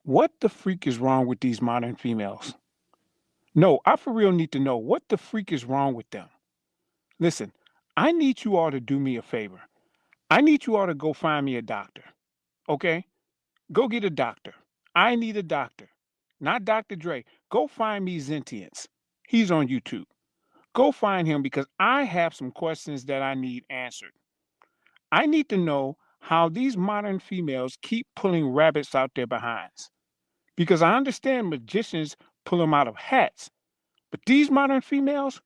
What the freak is wrong with these modern females? No, I for real need to know what the freak is wrong with them. Listen, I need you all to do me a favor. I need you all to go find me a doctor, okay? Go get a doctor. I need a doctor. Not Dr. Dre. Go find me Zentience. He's on YouTube. Go find him because I have some questions that I need answered. I need to know how these modern females keep pulling rabbits out their behinds. Because I understand magicians pull them out of hats, but these modern females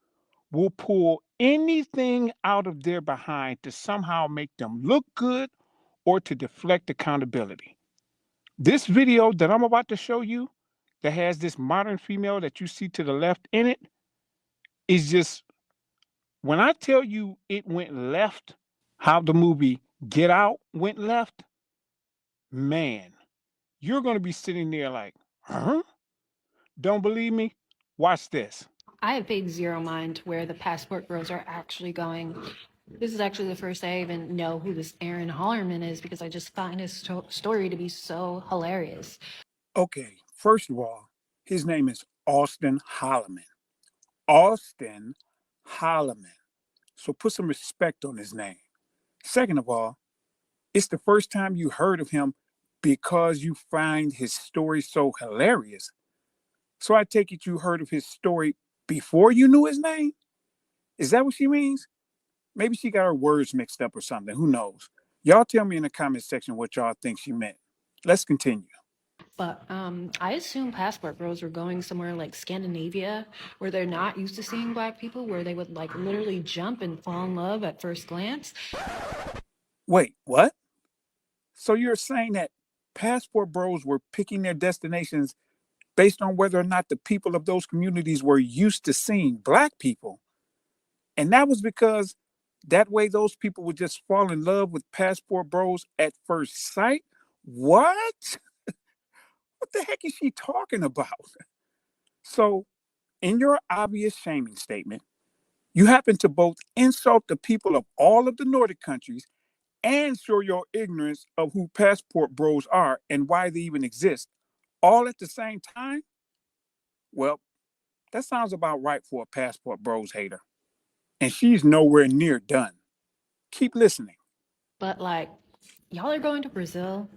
will pull anything out of their behind to somehow make them look good or to deflect accountability. This video that I'm about to show you that has this modern female that you see to the left in it is just, when I tell you it went left, how the movie Get Out went left, man, you're going to be sitting there like, huh? Don't believe me? Watch this. I have paid zero mind where the passport bros are actually going. This is actually the first I even know who this Aaron Hollerman is because I just find his story to be so hilarious. Okay, first of all, his name is Austin Holloman. Austin Holloman. So put some respect on his name. Second of all, it's the first time you heard of him because you find his story so hilarious. So I take it you heard of his story before you knew his name? Is that what she means? Maybe she got her words mixed up or something. Who knows? Y'all tell me in the comment section what y'all think she meant. Let's continue. But I assume passport bros were going somewhere like Scandinavia, where they're not used to seeing black people, where they would like literally jump and fall in love at first glance. Wait, what? So you're saying that passport bros were picking their destinations based on whether or not the people of those communities were used to seeing black people? And that was because that way those people would just fall in love with passport bros at first sight? What? What the heck is she talking about? So, in your obvious shaming statement, you happen to both insult the people of all of the Nordic countries and show your ignorance of who passport bros are and why they even exist, all at the same time? Well, that sounds about right for a passport bros hater. And she's nowhere near done. Keep listening. But like, y'all are going to Brazil?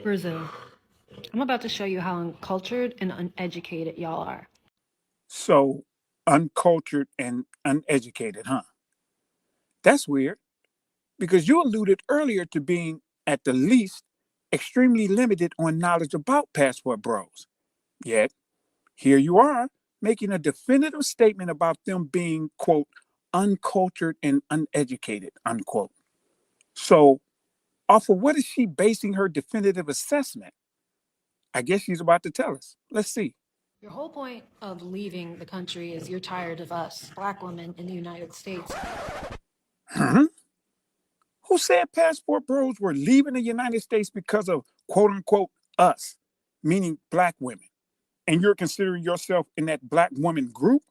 Brazil. I'm about to show you how uncultured and uneducated y'all are. So, uncultured and uneducated, huh? That's weird because you alluded earlier to being, at the least, extremely limited on knowledge about passport bros. Yet, here you are making a definitive statement about them being, quote, uncultured and uneducated, unquote. So, off of what is she basing her definitive assessment? I guess she's about to tell us. Let's see. Your whole point of leaving the country is you're tired of us, black women in the United States. Huh? Who said passport bros were leaving the United States because of quote unquote us, meaning black women? And you're considering yourself in that black woman group?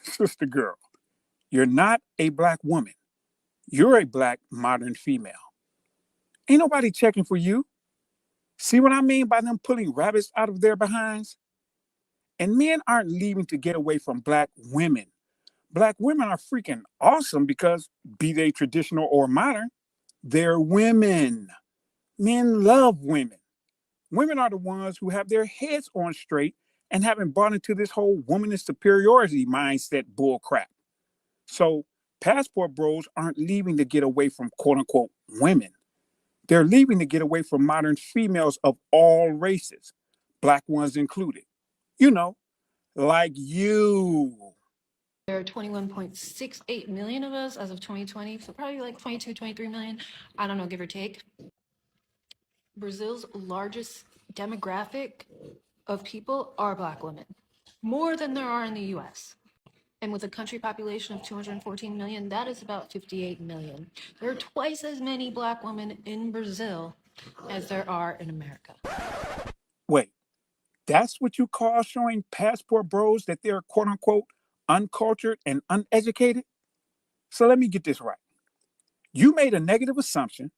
Sister girl, you're not a black woman. You're a black modern female. Ain't nobody checking for you. See what I mean by them pulling rabbits out of their behinds? And men aren't leaving to get away from black women. Black women are freaking awesome because, be they traditional or modern, they're women. Men love women. Women are the ones who have their heads on straight and haven't bought into this whole womanist superiority mindset bullcrap. So passport bros aren't leaving to get away from quote unquote women. They're leaving to get away from modern females of all races, black ones included. You know, like you. There are 21.68 million of us as of 2020, so probably like 22, 23 million. I don't know, give or take. Brazil's largest demographic of people are black women, more than there are in the US. And with a country population of 214 million, that is about 58 million. There are twice as many black women in Brazil as there are in America. Wait, that's what you call showing passport bros that they're quote unquote uncultured and uneducated? So let me get this right. You made a negative assumption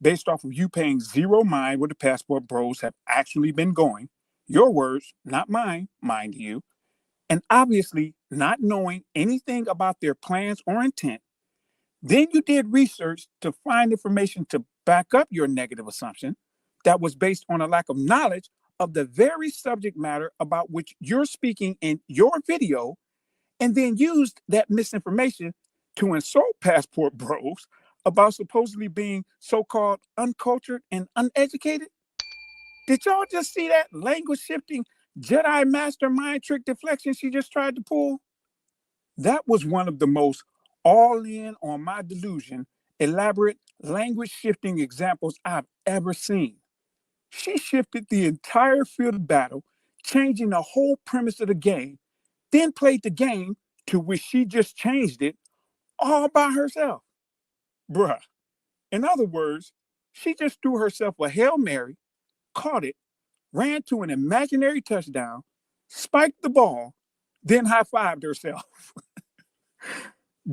based off of you paying zero mind where the passport bros have actually been going. Your words, not mine, mind you. And obviously not knowing anything about their plans or intent. Then you did research to find information to back up your negative assumption that was based on a lack of knowledge of the very subject matter about which you're speaking in your video, and then used that misinformation to insult passport bros about supposedly being so-called uncultured and uneducated. Did y'all just see that language shifting Jedi master mind trick deflection she just tried to pull? That was one of the most all in on my delusion, elaborate language shifting examples I've ever seen. She shifted the entire field of battle, changing the whole premise of the game, then played the game to which she just changed it all by herself. Bruh. In other words, she just threw herself a Hail Mary, caught it, ran to an imaginary touchdown, spiked the ball, then high fived herself.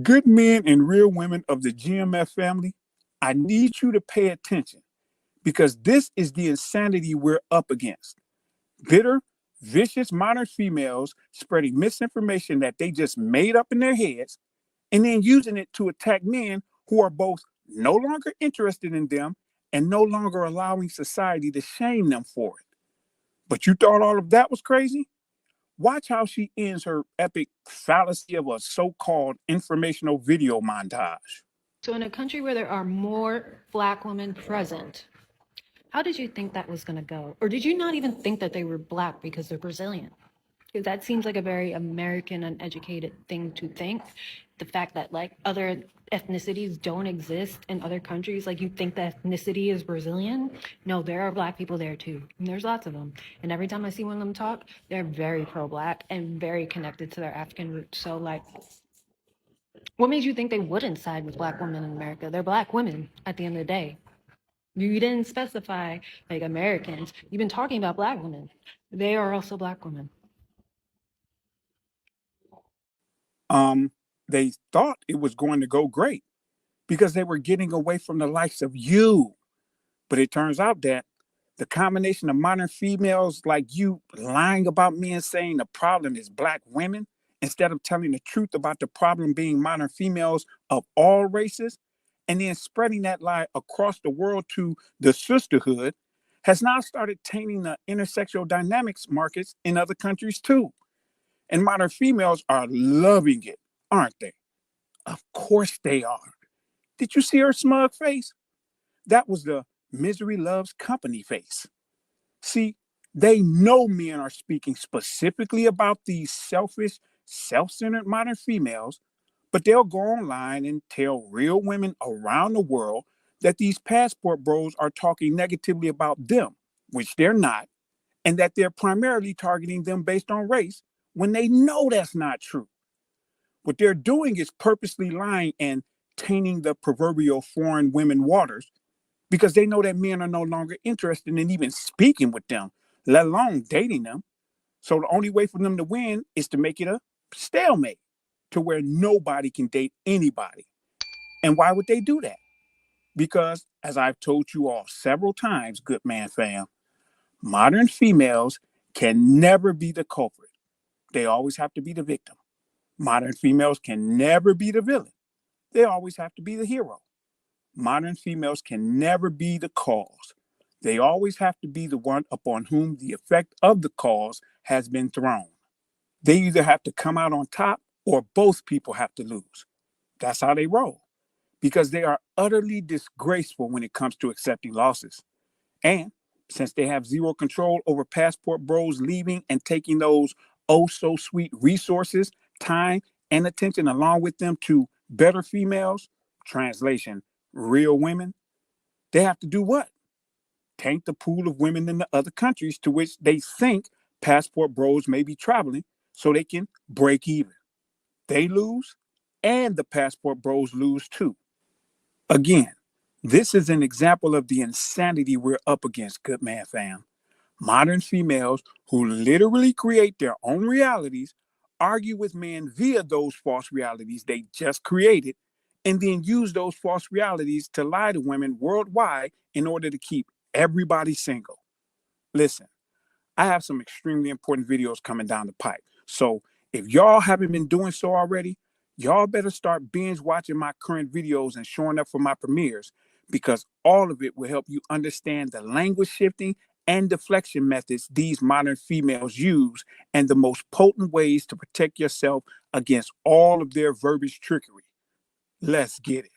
Good men and real women of the GMF family, I need you to pay attention because this is the insanity we're up against. Bitter, vicious modern females spreading misinformation that they just made up in their heads and then using it to attack men who are both no longer interested in them and no longer allowing society to shame them for it. But you thought all of that was crazy? Watch how she ends her epic fallacy of a so-called informational video montage. So in a country where there are more Black women present, how did you think that was going to go? Or did you not even think that they were Black because they're Brazilian? Because that seems like a very American, uneducated thing to think. The fact that like other ethnicities don't exist in other countries, like you think that ethnicity is Brazilian. No, there are Black people there too. And there's lots of them. And every time I see one of them talk, they're very pro-Black and very connected to their African roots. So like, what made you think they wouldn't side with Black women in America? They're Black women at the end of the day. You didn't specify like Americans. You've been talking about Black women. They are also Black women. They thought it was going to go great because they were getting away from the likes of you. But it turns out that the combination of modern females like you lying about me and saying the problem is Black women instead of telling the truth about the problem being modern females of all races, and then spreading that lie across the world to the sisterhood has now started tainting the intersexual dynamics markets in other countries too. And modern females are loving it, aren't they? Of course they are. Did you see her smug face? That was the misery loves company face. See, they know men are speaking specifically about these selfish, self-centered modern females, but they'll go online and tell real women around the world that these passport bros are talking negatively about them, which they're not, and that they're primarily targeting them based on race when they know that's not true. What they're doing is purposely lying and tainting the proverbial foreign women waters because they know that men are no longer interested in even speaking with them, let alone dating them. So the only way for them to win is to make it a stalemate to where nobody can date anybody. And why would they do that? Because, as I've told you all several times, good man fam, modern females can never be the culprit. They always have to be the victim. Modern females can never be the villain. They always have to be the hero. Modern females can never be the cause. They always have to be the one upon whom the effect of the cause has been thrown. They either have to come out on top or both people have to lose. That's how they roll because they are utterly disgraceful when it comes to accepting losses. And since they have zero control over passport bros leaving and taking those oh so sweet resources, time, and attention along with them to better females, translation, real women, they have to do what? Tank the pool of women in the other countries to which they think passport bros may be traveling so they can break even. They lose, and the passport bros lose too. Again, this is an example of the insanity we're up against, good man fam. Modern females who literally create their own realities argue with men via those false realities they just created and then use those false realities to lie to women worldwide in order to keep everybody single. Listen, I have some extremely important videos coming down the pipe. So if y'all haven't been doing so already, y'all better start binge watching my current videos and showing up for my premieres, because all of it will help you understand the language shifting and deflection methods these modern females use and the most potent ways to protect yourself against all of their verbiage trickery. Let's get it.